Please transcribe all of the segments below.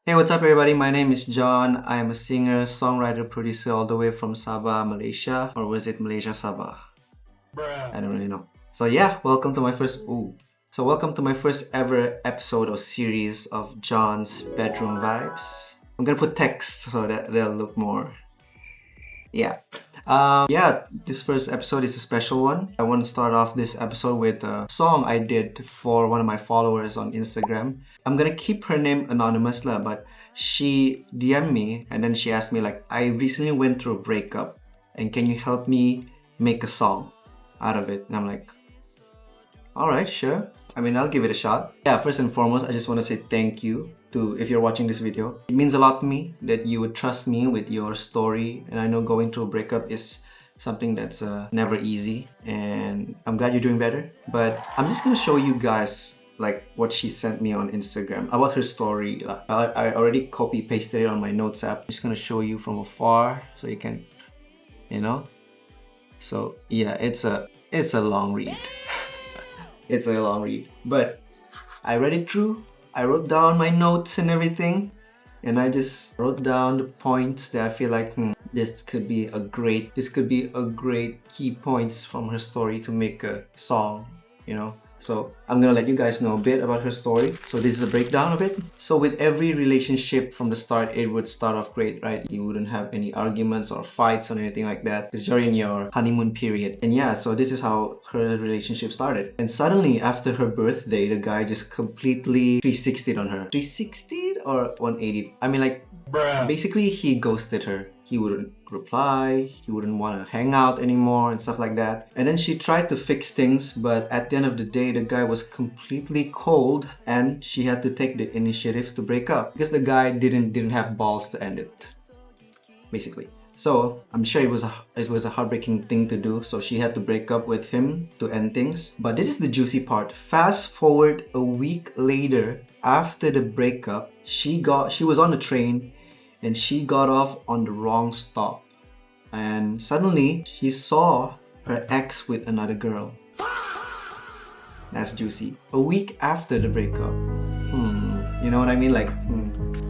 Hey, what's up, everybody? My name is John. I'm a singer, songwriter, producer all the way from Sabah, Malaysia. Or was it Malaysia, Sabah? I don't really know. So yeah, welcome to my first. Ooh. So welcome to my first ever episode or series of John's Bedroom Vibes. I'm gonna put text so that they'll look more. Yeah. Yeah, this first episode is a special one. I want to start off this episode with a song I did for one of my followers on Instagram. I'm gonna keep her name anonymous lah, but she DM'd me and then she asked me like, I recently went through a breakup and can you help me make a song out of it? And I'm like, all right, sure. I mean, I'll give it a shot. Yeah, first and foremost, I just want to say thank you to if you're watching this video. It means a lot to me that you would trust me with your story. And I know going through a breakup is something that's never easy. And I'm glad you're doing better. But I'm just gonna show you guys like what she sent me on Instagram about her story. I already copy pasted it on my notes app. I'm just gonna show you from afar so you can, you know. So yeah, it's a long read. It's a long read, but I read it through. I wrote down my notes and everything, and I just wrote down the points that I feel like this could be a great key points from her story to make a song, you know. So I'm gonna let you guys know a bit about her story. So this is a breakdown of it. So with every relationship from the start, it would start off great, right? You wouldn't have any arguments or fights or anything like that because you're in your honeymoon period. And yeah, so this is how her relationship started. And suddenly after her birthday, the guy just completely 360'd on her. 360'd or 180'd? I mean like basically, he ghosted her. He wouldn't reply, he wouldn't want to hang out anymore and stuff like that. And then she tried to fix things, but at the end of the day, the guy was completely cold and she had to take the initiative to break up because the guy didn't have balls to end it, basically. So I'm sure it was a heartbreaking thing to do. So she had to break up with him to end things. But this is the juicy part. Fast forward a week later, after the breakup, she was on the train and she got off on the wrong stop. And suddenly she saw her ex with another girl. That's juicy. A week after the breakup. You know what I mean? Like,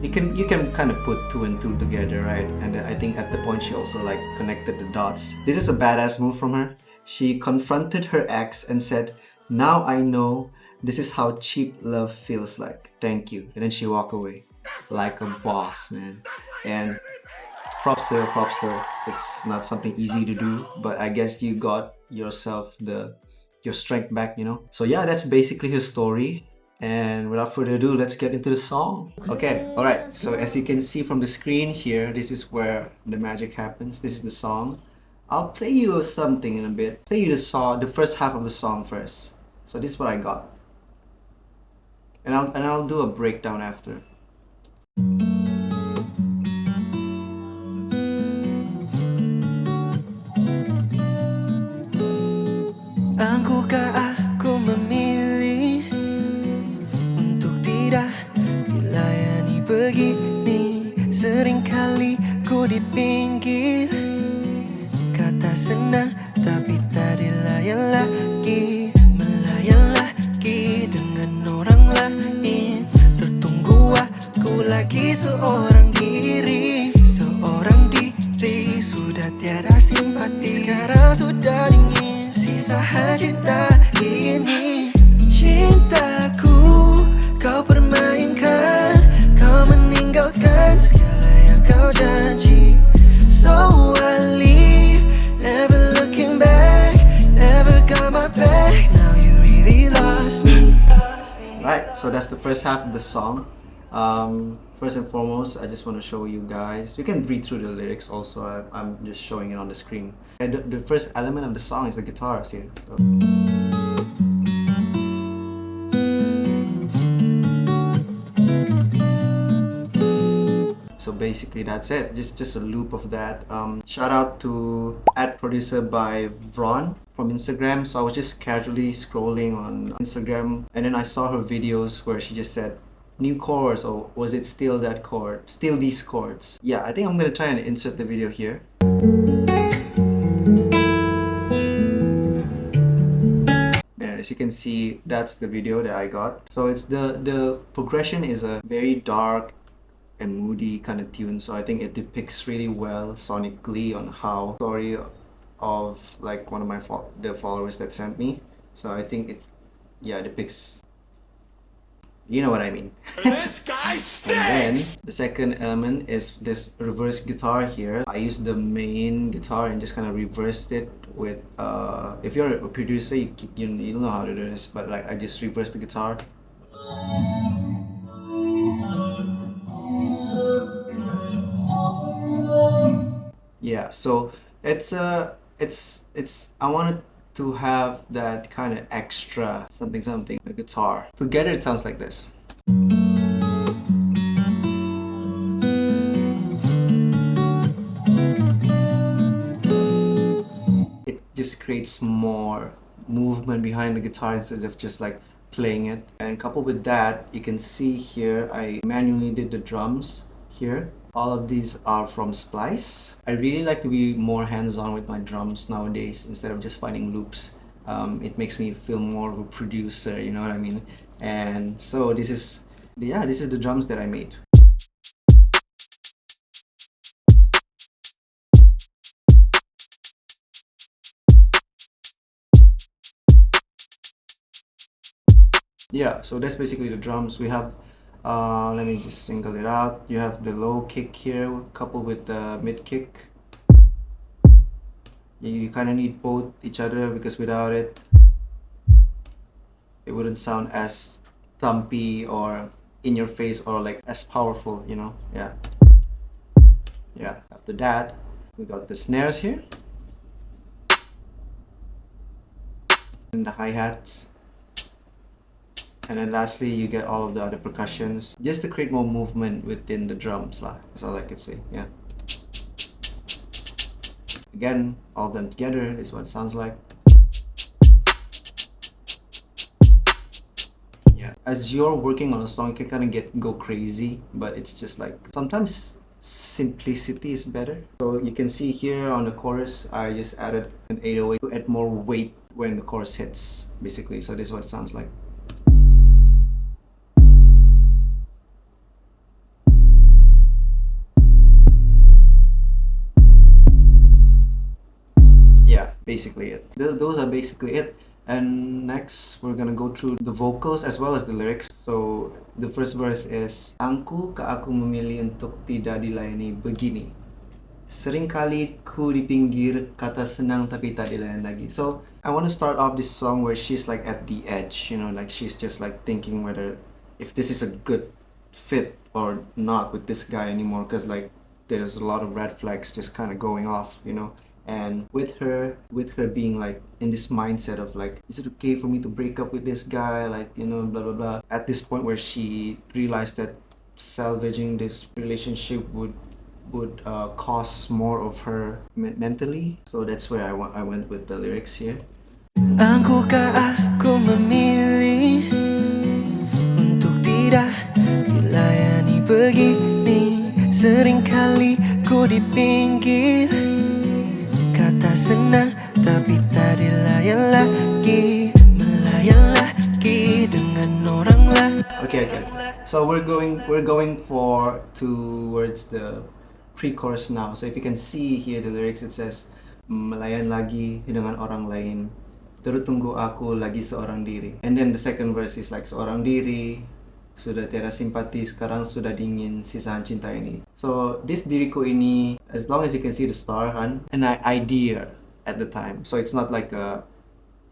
you can kind of put two and two together, right? And I think at the point she also like connected the dots. This is a badass move from her. She confronted her ex and said, "Now I know this is how cheap love feels like. Thank you." And then she walked away like a boss, man. And props to her, props to her. It's not something easy to do, but I guess you got yourself your strength back, you know? So yeah, that's basically her story. And without further ado, let's get into the song. Okay, alright. So as you can see from the screen here, this is where the magic happens. This is the song. I'll play you something in a bit. Play you the first half of the song first. So this is what I got. And I'll do a breakdown after. Angkukah aku memilih untuk tidak dilayani begini? Seringkali ku di pinggir, kata senang tapi tak dilayan lagi. Melayan lagi dengan orang lain. Tertunggu aku lagi seorang diri. Seorang diri sudah tiada simpati. Sekarang sudah dingin sisa cinta ini. Cintaku kau permainkan, kau meninggalkan segala yang kau janji. So I leave, never looking back, never got my back. Now you really lost me. Right, so that's the first half of the song. First and foremost, I just want to show you guys. You can read through the lyrics also. I'm just showing it on the screen. And the first element of the song is the guitars here. So basically that's it. Just a loop of that. Shout out to @producer by Vron from Instagram. So I was just casually scrolling on Instagram and then I saw her videos where she just said new chords, or was it still that chord? Still these chords. Yeah, I think I'm gonna try and insert the video here. And as you can see, that's the video that I got. So it's the progression is a very dark and moody kind of tune. So I think it depicts really well sonically on how story of like one of my the followers that sent me. So I think it, yeah, depicts, you know what I mean. This guy And then stinks! the second element is this reverse guitar here. I used the main guitar and just kind of reversed it with if you're a producer, you know how to do this, but like I just reversed the guitar. Yeah, so it's I wanted to have that kind of extra something something the guitar. Together it sounds like this. It just creates more movement behind the guitar instead of just like playing it. And coupled with that, you can see here I manually did the drums here. All of these are from Splice. I really like to be more hands-on with my drums nowadays instead of just finding loops. It makes me feel more of a producer, you know what I mean? And so this is, yeah, this is the drums that I made. Yeah, so that's basically the drums. We have, let me just single it out. You have the low kick here coupled with the mid kick. You kind of need both each other because without it, it wouldn't sound as thumpy or in your face or like as powerful, you know? Yeah. Yeah, after that, we got the snares here. And the hi-hats. And then lastly, you get all of the other percussions just to create more movement within the drums. That's all I could say, yeah. Again, all of them together is what it sounds like. Yeah. As you're working on a song, you can kind of go crazy, but it's just like sometimes simplicity is better. So you can see here on the chorus, I just added an 808 to add more weight when the chorus hits, basically. So this is what it sounds like. Yeah, basically it. Those are basically it. And next, we're gonna go through the vocals as well as the lyrics. So the first verse is Angku ka aku memilih untuk tidak dilayani begini. Seringkali ku di pinggir, kata senang tapi tak dilayan lagi. So I want to start off this song where she's like at the edge, you know, like she's just like thinking whether if this is a good fit or not with this guy anymore, because like there's a lot of red flags just kind of going off, you know. And with her being like in this mindset of like, is it okay for me to break up with this guy, like, you know, blah blah blah, at this point where she realized that salvaging this relationship would cost more of her mentally. So that's where I went with the lyrics here. Angkukah aku memilih untuk tidak dilayani begini. Seringkali ku di pinggir, kata senang tapi tak dilayan lagi. Melayan lagi dengan orang lain. Okay. So we're going towards the pre-chorus now. So if you can see here the lyrics, it says melayan lagi dengan orang lain, terus tunggu aku lagi seorang diri. And then the second verse is like seorang diri, sudah tiada simpati, sekarang sudah dingin sisahan cinta ini. So this diriku ini, as long as you can see the star, an idea at the time. So it's not like a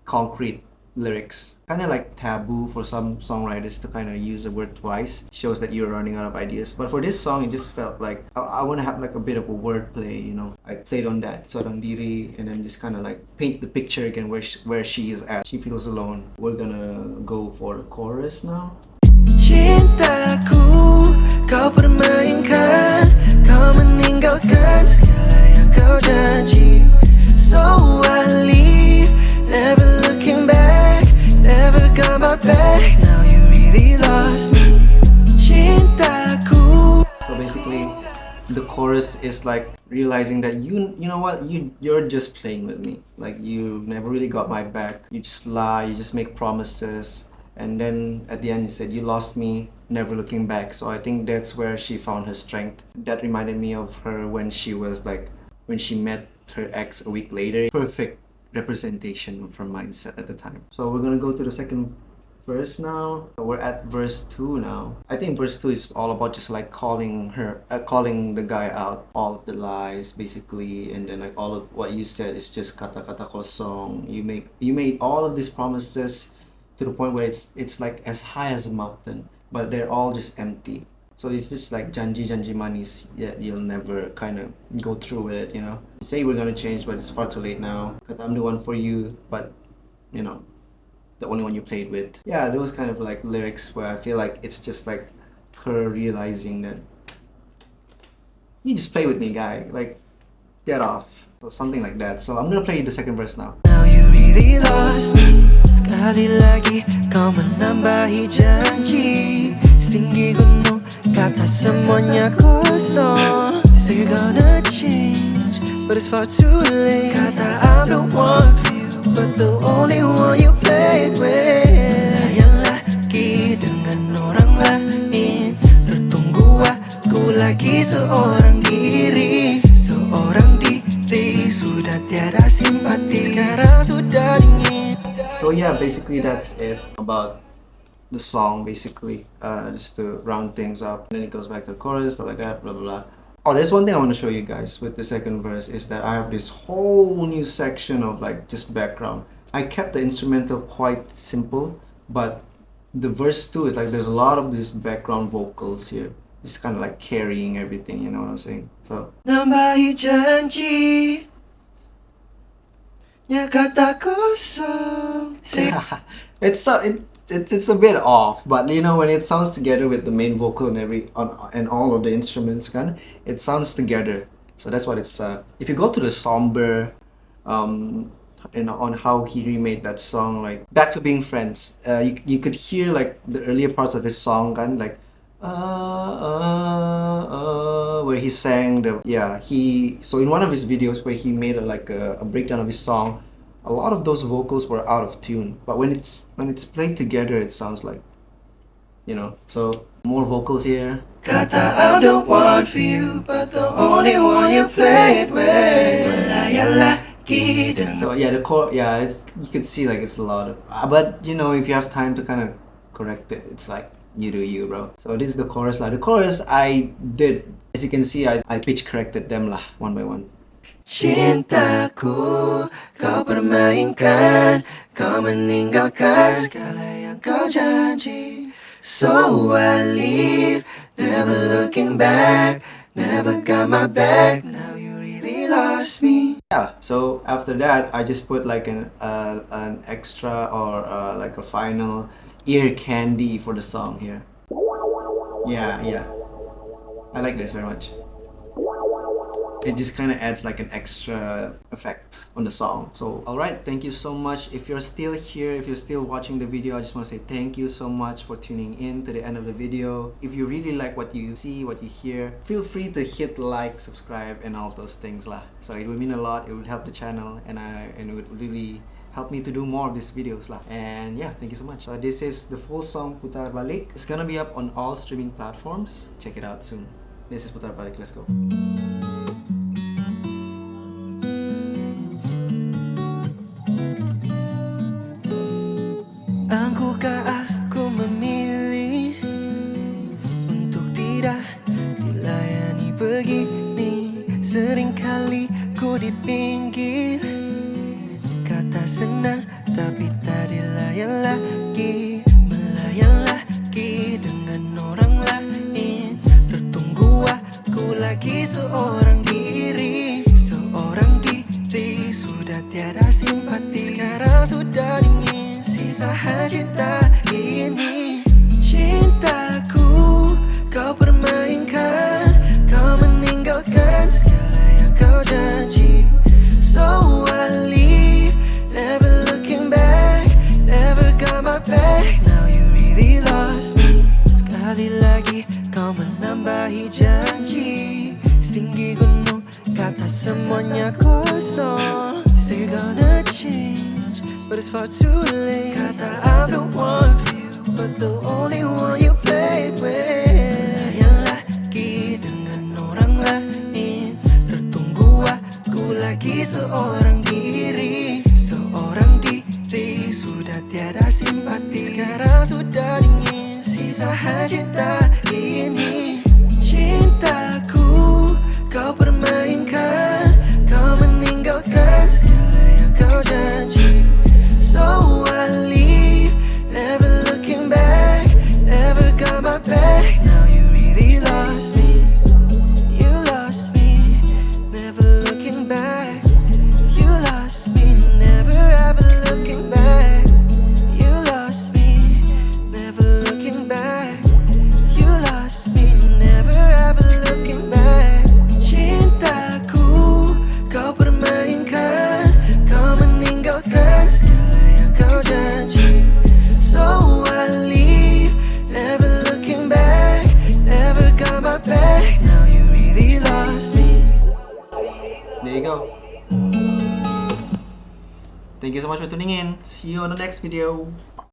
concrete lyrics. Kind of like taboo for some songwriters to kind of use the word twice. Shows that you're running out of ideas. But for this song, it just felt like I want to have like a bit of a wordplay, you know. I played on that seorang diri and then just kind of like paint the picture again where she is at. She feels alone. We're gonna go for the chorus now. Cintaku, kau permainkan, kau meninggalkan segala yang kau janji. So I leave, never looking back, never got my back. Now you really lost me. Cintaku. So basically, the chorus is like realizing that you know what, you're just playing with me. Like you never really got my back. You just lie, you just make promises. And then at the end you said you lost me, never looking back. So I think that's where she found her strength. That reminded me of her when she was like, when she met her ex a week later. Perfect representation of her mindset at the time. So we're gonna go to the second verse now. So we're at verse 2 now. I think verse 2 is all about just like calling the guy out, all of the lies basically, and then like all of what you said is just kata-kata kosong. You made all of these promises to the point where it's like as high as a mountain, but they're all just empty. So it's just like janji manis, yet you'll never kind of go through with it, you know. You say we're gonna change, but it's far too late now. Cause I'm the one for you, but you know, the only one you played with. Yeah, those kind of like lyrics where I feel like it's just like her realizing that you just play with me, guy. Like, get off. So something like that. So I'm gonna play the second verse now. Now you really lost me. Sekali lagi kau menambahi janji. Setinggi gunung kata semuanya kosong. So you're gonna change, but it's far too late. Kata I'm the one for you, but the only one you played with. Layan lagi dengan orang lain. Tertunggu aku lagi seorang diri. Seorang diri sudah tiada simpati. Sekarang sudah dingin. So yeah, basically that's it about the song basically. Just to round things up. And then it goes back to the chorus, stuff like that, blah blah blah. Oh, there's one thing I want to show you guys with the second verse is that I have this whole new section of like just background. I kept the instrumental quite simple, but the verse 2 is like there's a lot of these background vocals here. Just kind of like carrying everything, you know what I'm saying? So Nambahi janji nya kata kosong. it's a bit off, but you know when it sounds together with the main vocal and and all of the instruments, it sounds together. So that's what it's. If you go to the somber, on how he remade that song, like Back to Being Friends, you could hear like the earlier parts of his song, like where he sang so in one of his videos where he made a breakdown of his song, a lot of those vocals were out of tune, but when it's played together it sounds like, you know. So more vocals here. Kata I'm the one for you, but the only one you played with. Layan lagi dengan. So yeah, the chord, you could see like it's a lot of, but you know, if you have time to kind of correct it, it's like you do you, bro. So this is the chorus lah. The chorus I did, as you can see, I pitch corrected them lah one by one. Cintaku kau permainkan, kau meninggalkan segala yang kau janji. So I leave, never looking back, never got my back. Now you really lost me. Yeah, so after that I just put like an extra or like a final ear candy for the song here. Yeah, I like this very much. It just kind of adds like an extra effect on the song. So alright, thank you so much. If you're still here, if you're still watching the video, I just want to say thank you so much for tuning in to the end of the video. If you really like what you see, what you hear, feel free to hit like, subscribe, and all those things lah. So it would mean a lot, it would help the channel, and it would really help me to do more of these videos lah. And yeah, thank you so much. This is the full song Putar Balik. It's gonna be up on all streaming platforms. Check it out soon. This is Putar Balik. Let's go. Angkukah aku memilih untuk tidak dilayani begini? Seringkali ku di pinggir, kata senang tapi tak dilayan lagi. Melayan lagi dengan orang lain. Tertunggu aku lagi seorang diri. Seorang diri sudah tiada simpati. Sekarang sudah dingin sisa cinta ini. Cintaku kau permainkan, kau meninggalkan segala yang kau janji. So I leave, never looking back, never got my back. Now you really lost me. Sekali lagi kau menambahi janji. Setinggi gunung kata semuanya kosong. So you're gonna change, but it's far too late. Kata I'm the one for you, but the only one you played with. you go. Thank you so much for tuning in. See you on the next video.